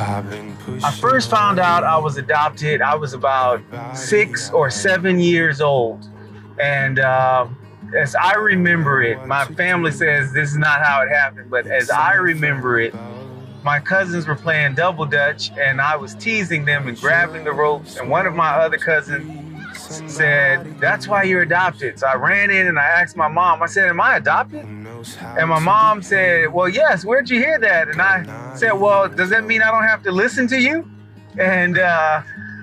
I first found out I was adopted. I was about 6 or 7 years old. And as I remember it, my family says this is not how it happened, but as I remember it, my cousins were playing double dutch and I was teasing them and grabbing the ropes. And one of my other cousins said, "That's why you're adopted." So I ran in and I asked my mom, I said, "Am I adopted?" And my mom said, "Well, yes, where'd you hear that?" And I said, "Well, does that mean I don't have to listen to you?" And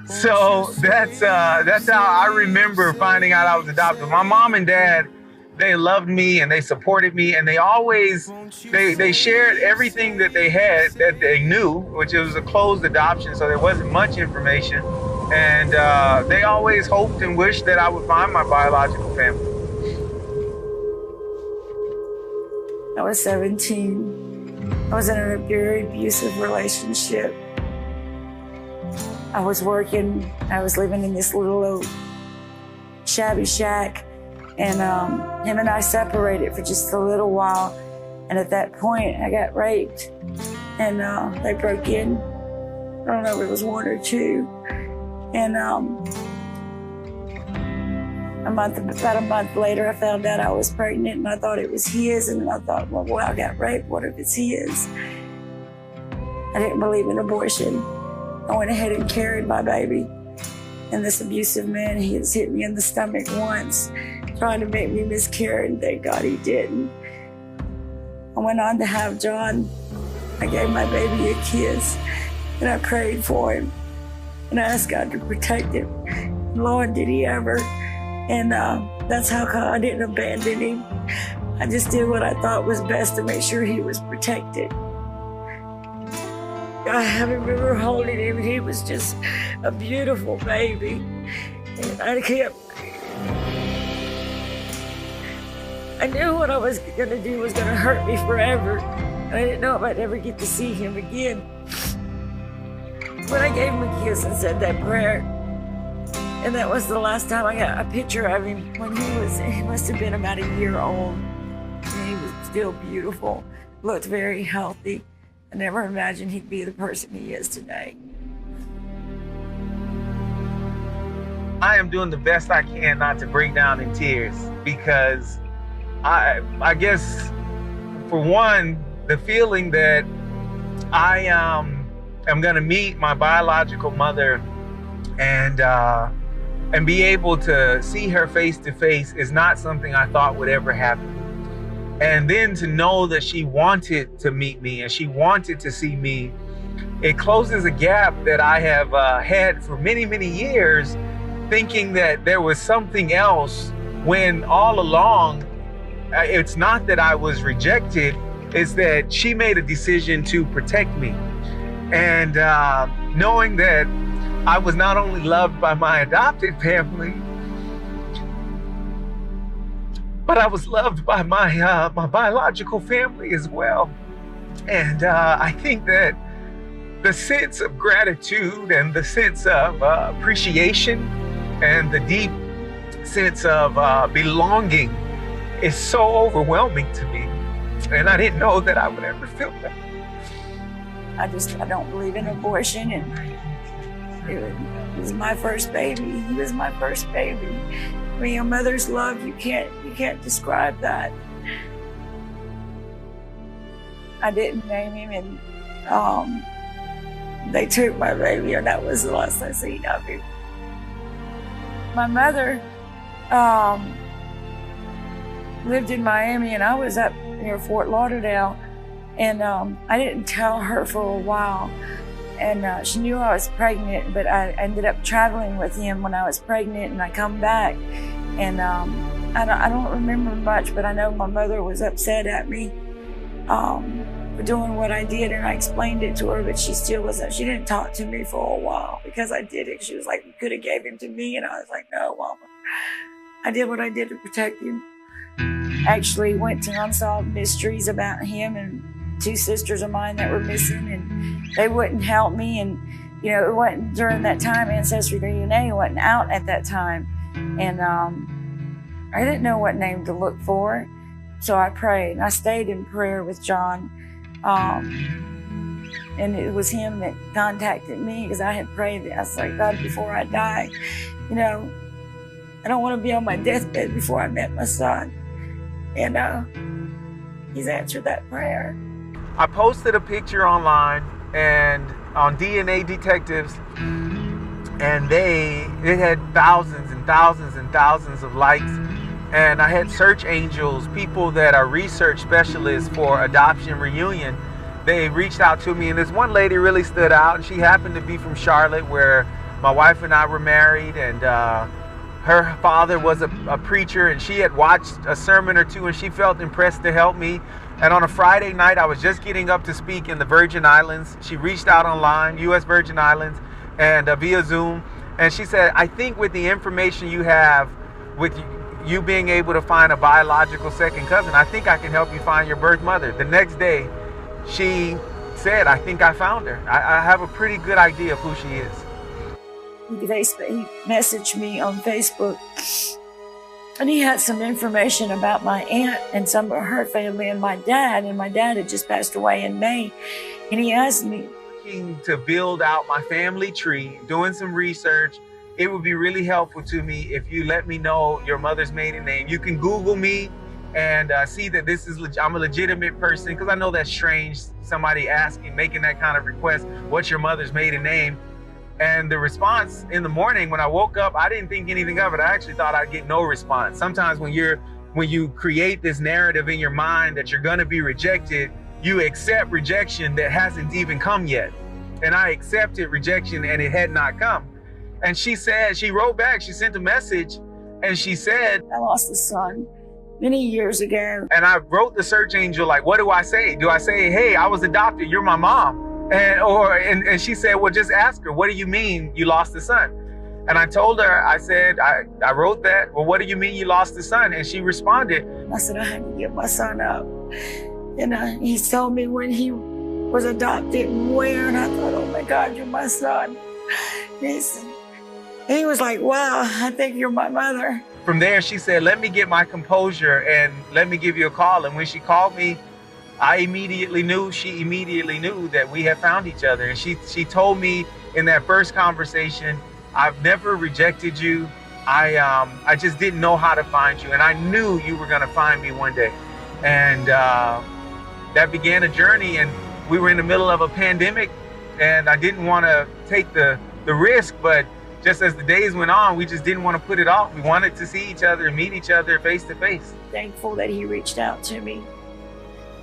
so that's how I remember finding out I was adopted. My mom and dad, they loved me and they supported me, and they always, they shared everything that they had, that they knew, which was a closed adoption, so there wasn't much information. And they always hoped and wished that I would find my biological family. I was 17. I was in a very abusive relationship. I was working, I was living in this little old shabby shack, and him and I separated for just a little while. And at that point, I got raped, and they broke in. I don't know if it was 1 or 2. And about a month later, I found out I was pregnant, and I thought it was his. And I thought, well, I got raped. What if it's his? I didn't believe in abortion. I went ahead and carried my baby. And this abusive man, he has hit me in the stomach once, trying to make me miscarry, and thank God he didn't. I went on to have John. I gave my baby a kiss, and I prayed for him. And I asked God to protect him. Lord, did he ever. And that's how come I didn't abandon him. I just did what I thought was best to make sure he was protected. I remember holding him, and he was just a beautiful baby. And I knew what I was gonna do was gonna hurt me forever. And I didn't know if I'd ever get to see him again. When I gave him a kiss and said that prayer, and that was the last time I got a picture of him when he must have been about a year old. And he was still beautiful, looked very healthy. I never imagined he'd be the person he is today. I am doing the best I can not to break down in tears, because I guess, for one, the feeling that I am gonna meet my biological mother and be able to see her face to face is not something I thought would ever happen. And then to know that she wanted to meet me and she wanted to see me, it closes a gap that I have had for many, many years, thinking that there was something else, when all along, it's not that I was rejected, it's that she made a decision to protect me. And knowing that I was not only loved by my adopted family, but I was loved by my biological family as well. And I think that the sense of gratitude and the sense of appreciation and the deep sense of belonging is so overwhelming to me. And I didn't know that I would ever feel that. I don't believe in abortion, and it was my first baby. He was my first baby. I mean, a mother's love, you can't describe that. I didn't name him, and they took my baby, and that was the last I seen of him. My mother lived in Miami, and I was up near Fort Lauderdale, and I didn't tell her for a while. And she knew I was pregnant, but I ended up traveling with him when I was pregnant, and I come back. And I don't remember much, but I know my mother was upset at me for doing what I did, and I explained it to her, but she still wasn't. She didn't talk to me for a while because I did it. She was like, "You could have gave him to me," and I was like, "No, Mama. I did what I did to protect him." Actually went to Unsolved Mysteries about him and 2 sisters of mine that were missing, and they wouldn't help me. And you know, it wasn't during that time. Ancestry DNA wasn't out at that time, and I didn't know what name to look for, so I prayed. I stayed in prayer with John. And it was him that contacted me because I had prayed. I was like, God, before I die, you know, I don't want to be on my deathbed before I met my son. And he's answered that prayer. I posted a picture online and on DNA Detectives, and it had thousands and thousands and thousands of likes. And I had search angels, people that are research specialists for adoption reunion. They reached out to me, and this one lady really stood out, and she happened to be from Charlotte, where my wife and I were married, and her father was a preacher, and she had watched a sermon or two, and she felt impressed to help me. And on a Friday night, I was just getting up to speak in the Virgin Islands. She reached out online, U.S. Virgin Islands, and via Zoom, and she said, I think with the information you have, with you being able to find a biological second cousin, I think I can help you find your birth mother. The next day, she said, I think I found her. I have a pretty good idea of who she is. He messaged me on Facebook, and he had some information about my aunt and some of her family and my dad had just passed away in May. And he asked me, to build out my family tree, doing some research. It would be really helpful to me if you let me know your mother's maiden name. You can Google me and see that this is I'm a legitimate person, because I know that's strange, somebody making that kind of request, what's your mother's maiden name? And the response in the morning when I woke up, I didn't think anything of it. I actually thought I'd get no response. Sometimes when you create this narrative in your mind that you're gonna be rejected, you accept rejection that hasn't even come yet. And I accepted rejection and it had not come. And she wrote back, she sent a message, and she said, I lost a son many years ago. And I wrote the search angel, like, what do I say? Do I say, hey, I was adopted, you're my mom? And she said, well, just ask her, what do you mean you lost a son? And I told her, I said, I wrote that, well, what do you mean you lost a son? And she responded, I said, I had to give my son up. And he told me when he was adopted and where, and I thought, oh my God, you're my son. He was like, wow, I think you're my mother. From there, she said, let me get my composure and let me give you a call. And when she called me, she immediately knew that we had found each other. And she told me in that first conversation, I've never rejected you. I just didn't know how to find you. And I knew you were gonna find me one day. And that began a journey, and we were in the middle of a pandemic, and I didn't wanna take the risk, but just as the days went on, we just didn't want to put it off. We wanted to see each other and meet each other face to face. Thankful that he reached out to me,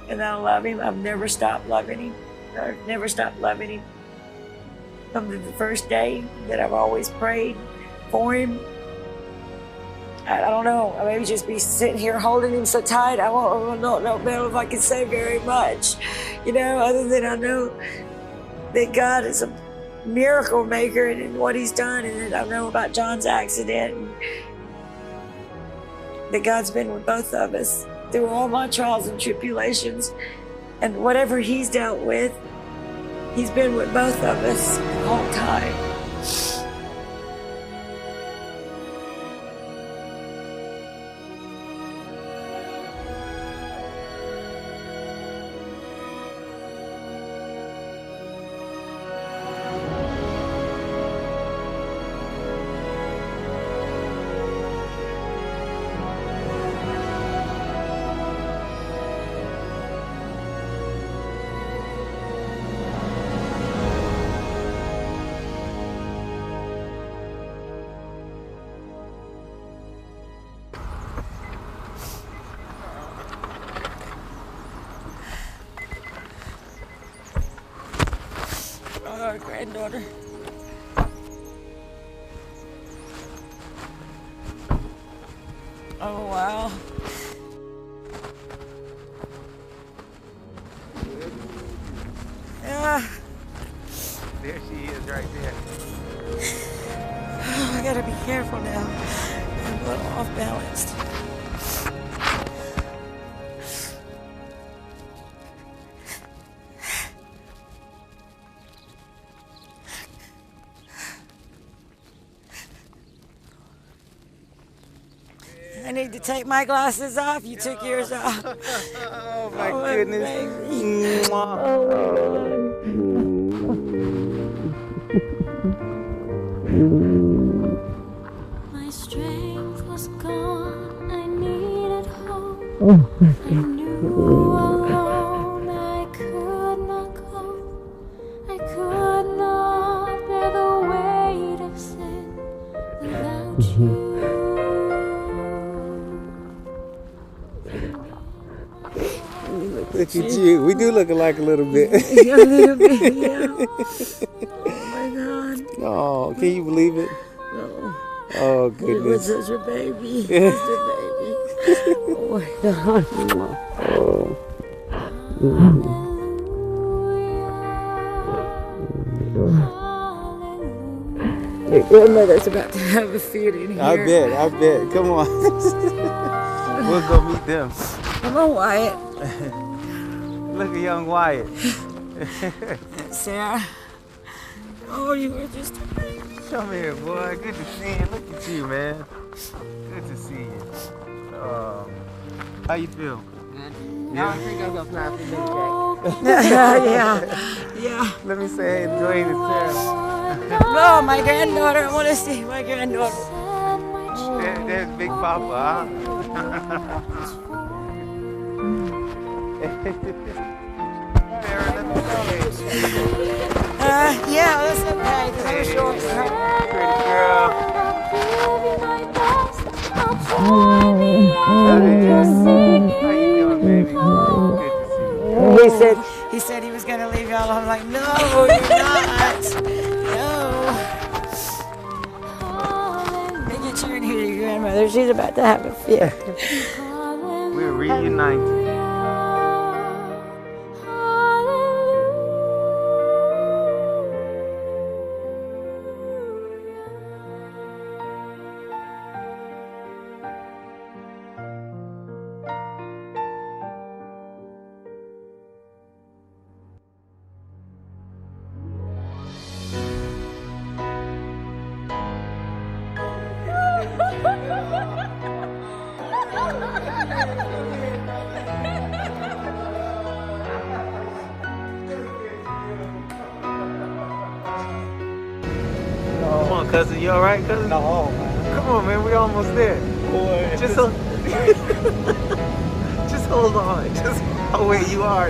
and I love him. I've never stopped loving him. I've never stopped loving him. From the first day that I've always prayed for him. I don't know, I maybe just be sitting here holding him so tight. I don't know if I can say very much, you know, other than I know that God is a miracle maker and what he's done, and I know about John's accident, and that God's been with both of us through all my trials and tribulations, and whatever he's dealt with, he's been with both of us the whole time. Our granddaughter. Oh, wow. Yeah. There she is right there. Oh, I gotta be careful now. I'm a little off balanced. I need to take my glasses off. You took yours off. Oh my goodness. Baby. Oh, My strength was gone, I needed hope. I knew alone I could not cope. I could not bear the weight of sin without you. Look at you. We do look alike a little bit. Yeah, a little bit, yeah. Oh my God. Oh, can you believe it? No. Oh, It was goodness. such a baby. Just a baby. Oh my God. Your grandmother's about to have a fit in here. I bet. Come on. We'll go meet them. Come on, Wyatt. Look at young Wyatt. Sarah. Oh, you were just a baby. Come here, boy. Good to see you. Look at you, man. Good to see you. How you feel? Yeah. I think I'm gonna fly for Yeah. Let me say hey, Dwayne and Sarah. Oh, my granddaughter. I want to see my granddaughter. There's Big Papa, Yeah, that's okay. Because I'm short. Pretty girl. How you doing, baby? Good to see you. He said he was going to leave y'all. I'm like, no, you're not. No. Let me get you in here, your grandmother. She's about to have a fit. We're reunited. Come on, cousin. You all right, cousin? No, man. Come on, man. We almost there. Boy, Just hold on. Just oh wait, you are.